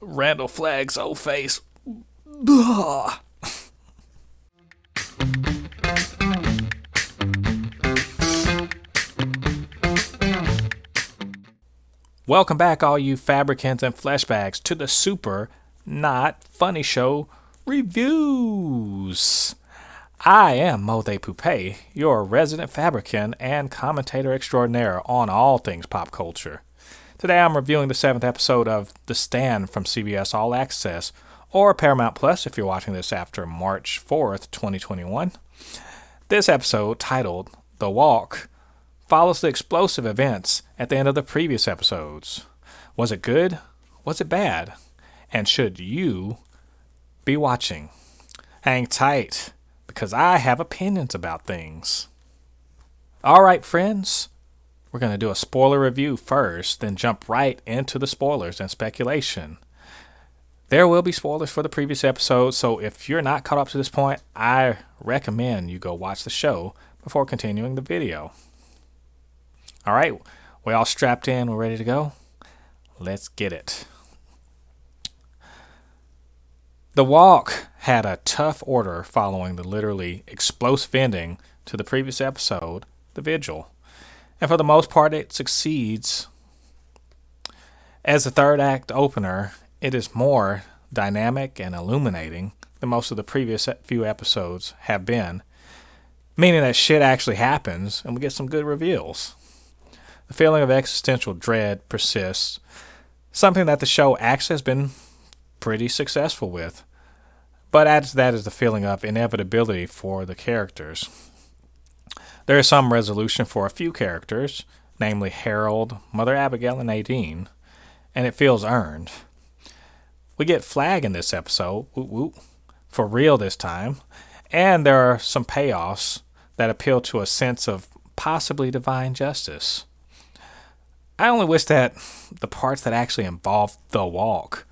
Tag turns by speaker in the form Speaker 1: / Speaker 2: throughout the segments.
Speaker 1: Randall Flagg's old face. Ugh. Welcome back, all you Fabricans and Fleshbags, to the Super Not Funny Show Reviews. I am Jen Thépuppét, your resident fabricant and commentator extraordinaire on all things pop culture. Today I'm reviewing the 7th episode of The Stand from CBS All Access, or Paramount Plus if you're watching this after March 4th, 2021. This episode, titled The Walk, follows the explosive events at the end of the previous episodes. Was it good? Was it bad? And should you be watching? Hang tight, because I have opinions about things. Alright, friends, we're going to do a spoiler review first, then jump right into the spoilers and speculation. There will be spoilers for the previous episode, so if you're not caught up to this point, I recommend you go watch the show before continuing the video. Alright, we all strapped in, we're ready to go? Let's get it. The Walk had a tough order following the literally explosive ending to the previous episode, The Vigil. And for the most part, it succeeds. As the third act opener, it is more dynamic and illuminating than most of the previous few episodes have been, meaning that shit actually happens and we get some good reveals. The feeling of existential dread persists, something that the show actually has been pretty successful with. But added to that is the feeling of inevitability for the characters. There is some resolution for a few characters, namely Harold, Mother Abigail, and Nadine, and it feels earned. We get Flag in this episode, for real this time, and there are some payoffs that appeal to a sense of possibly divine justice. I only wish that the parts that actually involved the walk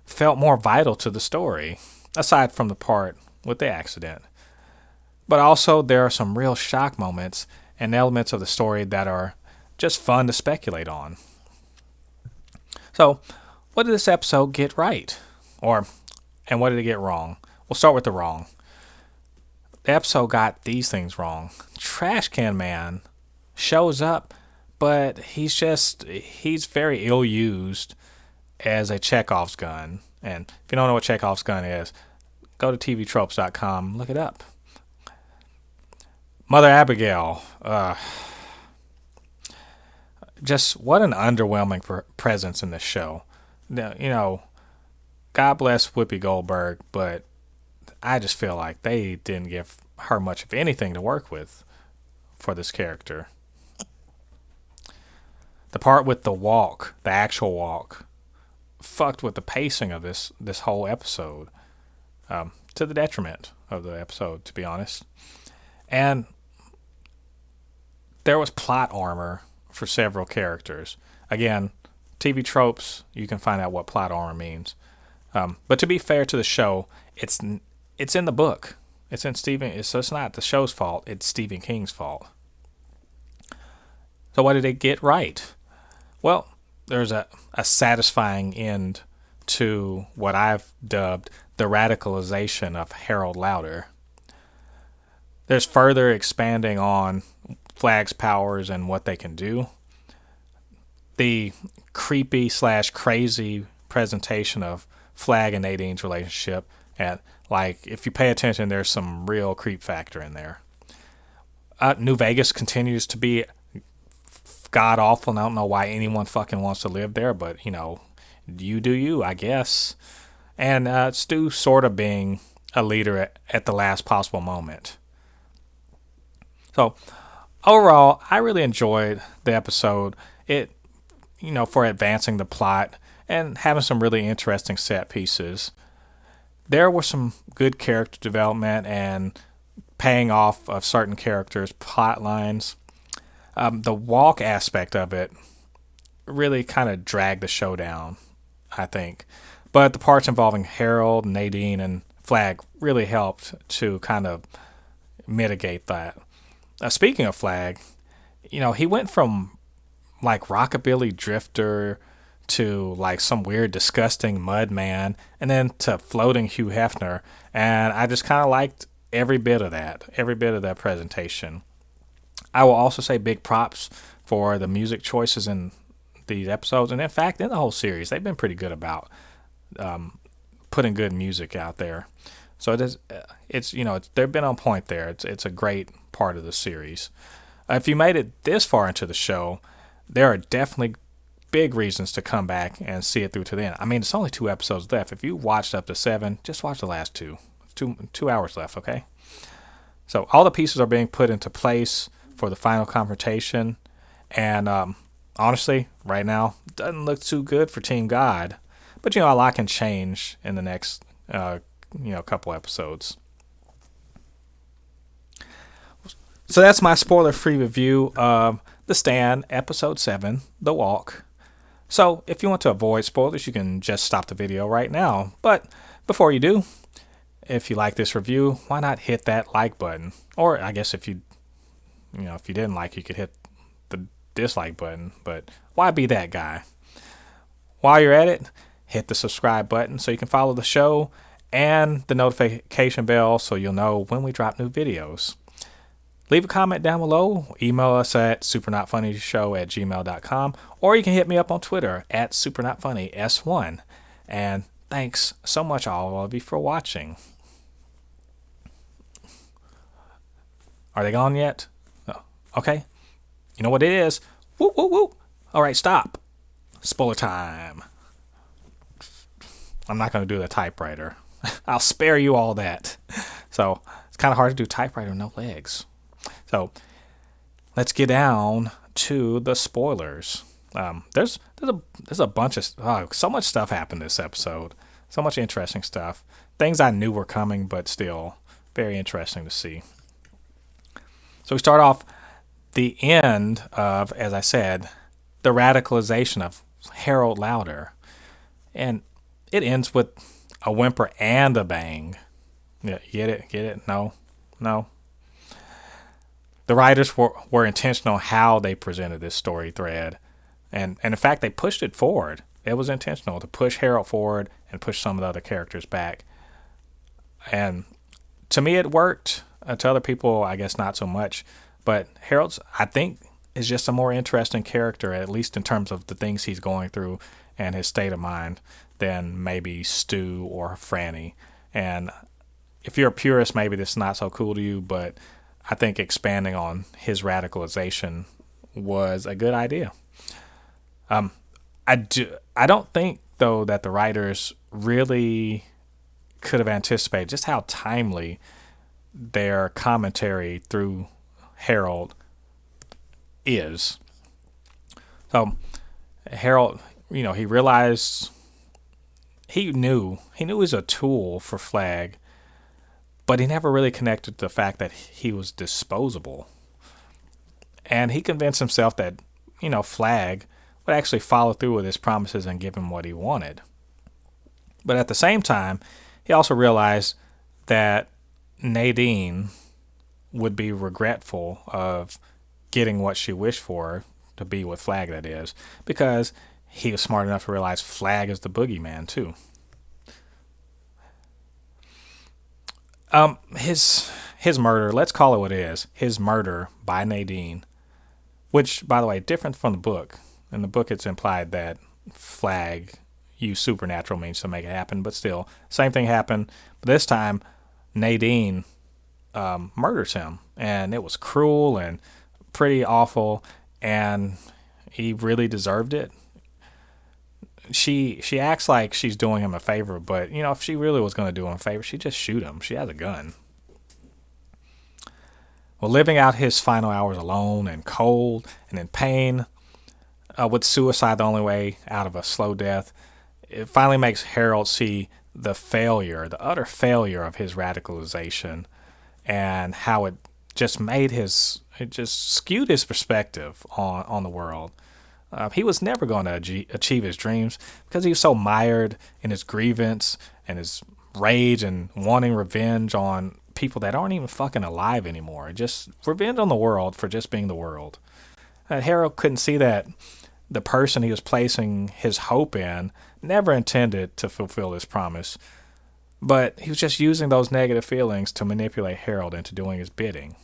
Speaker 1: felt more vital to the story, aside from the part with the accident. But also there are some real shock moments and elements of the story that are just fun to speculate on. So, what did this episode get right? And what did it get wrong? We'll start with the wrong. The episode got these things wrong. Trash Can Man shows up, but he's very ill-used as a Chekhov's gun. And if you don't know what Chekhov's gun is, go to tvtropes.com, look it up. Mother Abigail, just what an underwhelming presence in this show. Now, God bless Whoopi Goldberg, but I just feel like they didn't give her much of anything to work with for this character. The part with the walk, the actual walk, fucked with the pacing of this whole episode, to the detriment of the episode, to be honest. And there was plot armor for several characters. Again, TV tropes, you can find out what plot armor means. But to be fair to the show, it's in the book. So it's not the show's fault, it's Stephen King's fault. So what did it get right? Well, there's a satisfying end to what I've dubbed the radicalization of Harold Lauder. There's further expanding on Flag's powers and what they can do. The creepy/crazy presentation of Flag and Nadine's relationship, and if you pay attention, there's some real creep factor in there. New Vegas continues to be god awful, and I don't know why anyone fucking wants to live there, but you do you, I guess. And Stu sort of being a leader at the last possible moment. So overall, I really enjoyed the episode. It, for advancing the plot and having some really interesting set pieces. There were some good character development and paying off of certain characters' plot lines. The walk aspect of it really kind of dragged the show down, I think. But the parts involving Harold, Nadine, and Flag really helped to kind of mitigate that. Speaking of Flag, he went from like rockabilly drifter to like some weird, disgusting mud man, and then to floating Hugh Hefner. And I just kind of liked every bit of that presentation. I will also say big props for the music choices in these episodes, and in fact, in the whole series, they've been pretty good about putting good music out there. So they've been on point there. It's a great part of the series. If you made it this far into the show, there are definitely big reasons to come back and see it through to the end. I mean, it's only 2 episodes left. If you watched up to 7, just watch the last 2. 2 hours left, okay? So all the pieces are being put into place for the final confrontation, and honestly, right now, doesn't look too good for Team God. But a lot can change in the next couple episodes. So that's my spoiler-free review of The Stand, Episode 7, The Walk. So if you want to avoid spoilers, you can just stop the video right now. But before you do, if you like this review, why not hit that like button? Or I guess if you didn't like, you could hit the dislike button. But why be that guy? While you're at it, hit the subscribe button so you can follow the show and the notification bell so you'll know when we drop new videos. Leave a comment down below. Email us at supernotfunnyshow@gmail.com, or you can hit me up on Twitter at supernotfunnys1. And thanks so much all of you for watching. Are they gone yet? Oh, okay. You know what it is. Whoop, whoop, whoop. All right, stop. Spoiler time. I'm not going to do the typewriter. I'll spare you all that. So it's kind of hard to do typewriter with no legs. So let's get down to the spoilers. There's a bunch of so much stuff happened this episode. So much interesting stuff. Things I knew were coming, but still very interesting to see. So we start off the end of, as I said, the radicalization of Harold Lauder. And it ends with a whimper and a bang. Yeah, get it? No. The writers were intentional how they presented this story thread. And in fact, they pushed it forward. It was intentional to push Harold forward and push some of the other characters back. And to me, it worked. To other people, I guess not so much. But Harold's, I think, is just a more interesting character, at least in terms of the things he's going through and his state of mind, than maybe Stu or Franny. And if you're a purist, maybe this is not so cool to you, but I think expanding on his radicalization was a good idea. I don't think, though, that the writers really could have anticipated just how timely their commentary through Harold is. So Harold, he realized he knew he was a tool for Flag, but he never really connected to the fact that he was disposable. And he convinced himself that, Flag would actually follow through with his promises and give him what he wanted. But at the same time, he also realized that Nadine would be regretful of getting what she wished for, to be with Flag, that is, because he was smart enough to realize Flag is the boogeyman too. His murder, let's call it what it is, his murder by Nadine, which, by the way, different from the book. In the book, it's implied that Flag used supernatural means to make it happen, but still, same thing happened. But this time, Nadine murders him, and it was cruel and pretty awful, and he really deserved it. She acts like she's doing him a favor, but if she really was going to do him a favor, she'd just shoot him. She has a gun. Well, living out his final hours alone and cold and in pain, with suicide the only way out of a slow death, it finally makes Harold see the utter failure of his radicalization, and how it just skewed his perspective on the world. He was never going to achieve his dreams because he was so mired in his grievance and his rage and wanting revenge on people that aren't even fucking alive anymore. Just revenge on the world for just being the world. Harold couldn't see that the person he was placing his hope in never intended to fulfill his promise, but he was just using those negative feelings to manipulate Harold into doing his bidding.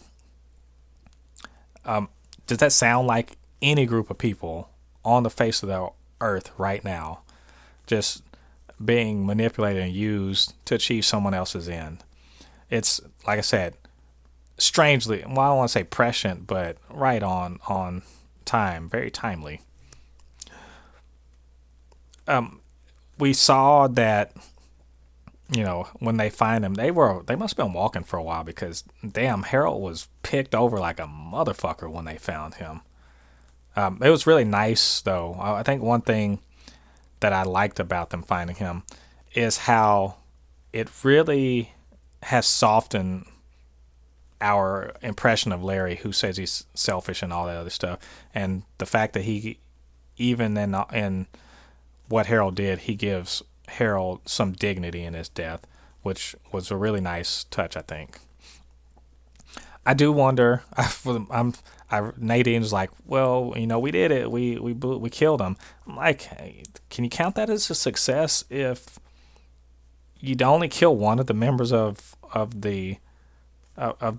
Speaker 1: Does that sound like any group of people on the face of the earth right now just being manipulated and used to achieve someone else's end? It's, like I said, strangely, well, I don't want to say prescient, but right on time, very timely. We saw that, when they find him, they must have been walking for a while, because damn, Harold was picked over like a motherfucker when they found him. It was really nice, though. I think one thing that I liked about them finding him is how it really has softened our impression of Larry, who says he's selfish and all that other stuff, and the fact that he, even in what Harold did, he gives Harold some dignity in his death, which was a really nice touch, I think. I do wonder. Nadine's like, well, we did it. We killed him. I'm like, hey, can you count that as a success if you'd only kill one of the members of the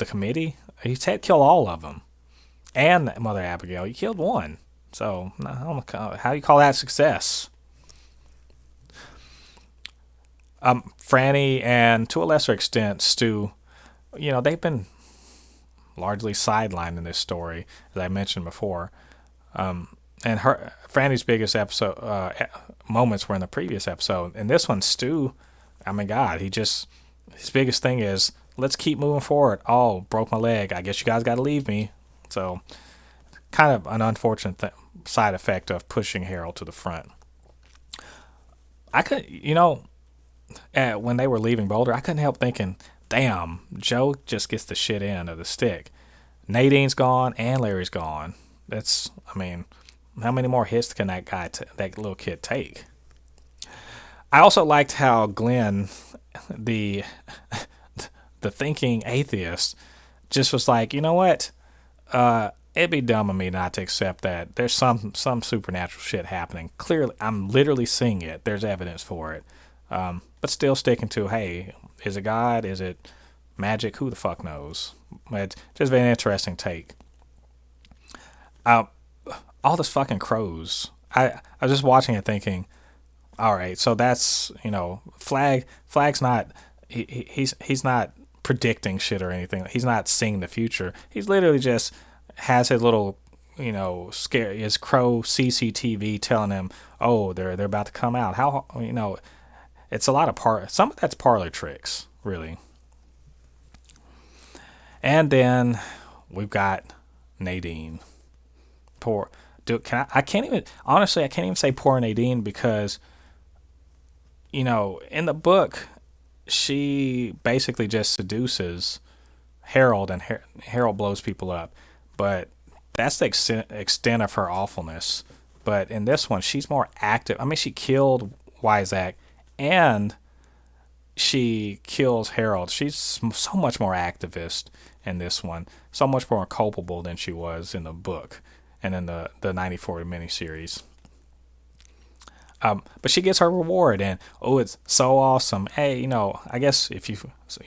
Speaker 1: committee? He said kill all of them, and Mother Abigail. You killed one, so how do you call that success? Franny and, to a lesser extent, Stu, they've been largely sidelined in this story, as I mentioned before. And Franny's biggest moments were in the previous episode. In this one, Stu, I mean, God, his biggest thing is, let's keep moving forward. Oh, broke my leg. I guess you guys got to leave me. So, kind of an unfortunate side effect of pushing Harold to the front. I could, when they were leaving Boulder, I couldn't help thinking, damn, Joe just gets the shit end of the stick. Nadine's gone and Larry's gone. How many more hits can that little kid take? I also liked how Glenn, the thinking atheist, just was like, you know what? It'd be dumb of me not to accept that there's some supernatural shit happening. Clearly, I'm literally seeing it. There's evidence for it. But still sticking to, hey, is it God? Is it magic? Who the fuck knows? It's just an interesting take. All this fucking crows. I was just watching it thinking, all right, so that's, Flag's not, he's not predicting shit or anything. He's not seeing the future. He's literally just has his little, his crow CCTV telling him, oh, they're about to come out. How, it's a lot of some of that's parlor tricks, really. And then we've got Nadine. I can't even say poor Nadine, because, in the book, she basically just seduces Harold, and Harold blows people up. But that's the extent of her awfulness. But in this one, she's more active. I mean, she killed Wyzak, and she kills Harold. She's so much more activist in this one, so much more culpable than she was in the book and in the 94 miniseries. But she gets her reward, and it's so awesome. Hey, I guess if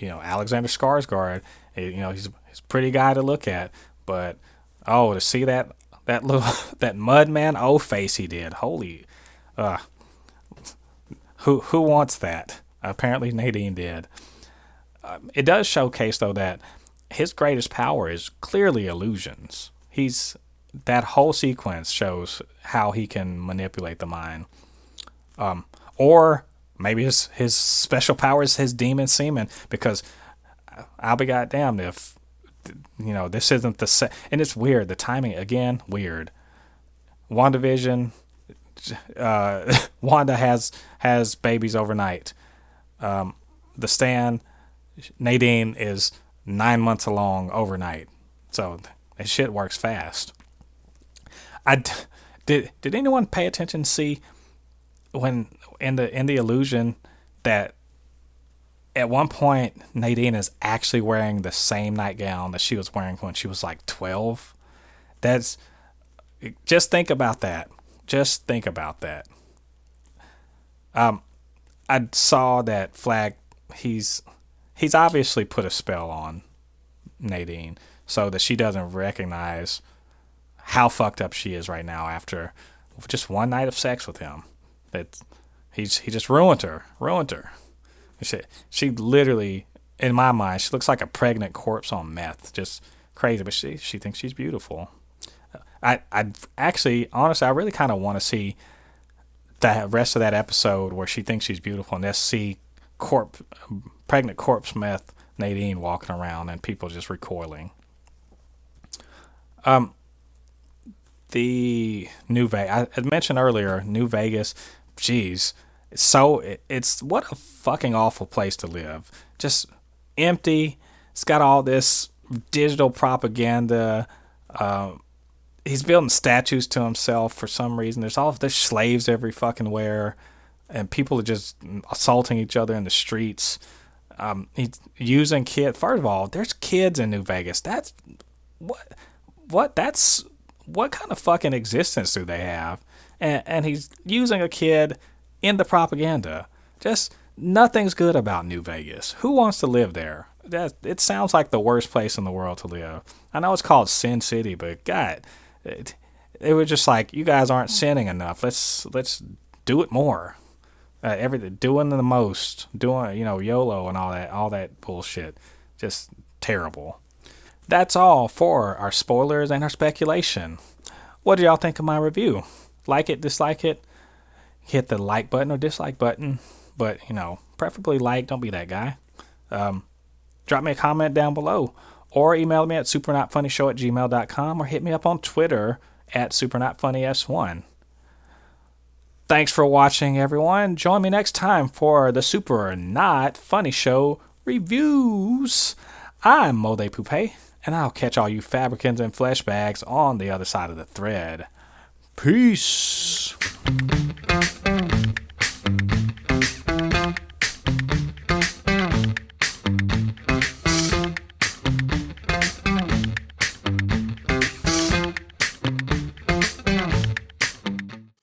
Speaker 1: Alexander Skarsgård, he's a pretty guy to look at, but to see that little that Mudman face he did, holy, who wants that? Apparently Nadine did. It does showcase, though, that his greatest power is clearly illusions. That whole sequence shows how he can manipulate the mind. Or maybe his special power is his demon semen, because I'll be goddamned if, this isn't the and it's weird. The timing, again, weird. WandaVision, Wanda has babies overnight. The Stand, Nadine is 9 months along overnight. So that shit works fast. Did anyone pay attention to see when in the illusion that at one point Nadine is actually wearing the same nightgown that she was wearing when she was like 12? Just think about that. Just think about that. I saw that Flag. He's obviously put a spell on Nadine so that she doesn't recognize how fucked up she is right now after just one night of sex with him. That he just ruined her. She literally, in my mind, she looks like a pregnant corpse on meth. Just crazy, but she thinks she's beautiful. I actually, honestly, I really kind of want to see the rest of that episode where she thinks she's beautiful, and let's see pregnant corpse meth Nadine walking around and people just recoiling. The New Vegas, I mentioned earlier, New Vegas, jeez, it's what a fucking awful place to live. Just empty. It's got all this digital propaganda. He's building statues to himself for some reason. There's slaves every fucking where, and people are just assaulting each other in the streets. He's using kids. First of all, there's kids in New Vegas. That's what kind of fucking existence do they have? And he's using a kid in the propaganda. Just nothing's good about New Vegas. Who wants to live there? It sounds like the worst place in the world to live. I know it's called Sin City, but God, it was just like, you guys aren't sinning enough. Let's do it more. Everything, doing the most, doing YOLO and all that bullshit. Just terrible. That's all for our spoilers and our speculation. What do y'all think of my review? Like it, dislike it? Hit the like button or dislike button. But, preferably like. Don't be that guy. Drop me a comment down below. Or email me at supernotfunnyshow@gmail.com or hit me up on Twitter at supernotfunnys1. Thanks for watching, everyone. Join me next time for the Super Not Funny Show reviews. I'm Jen Thépuppét, and I'll catch all you Fabricans and Fleshbags on the other side of the thread. Peace.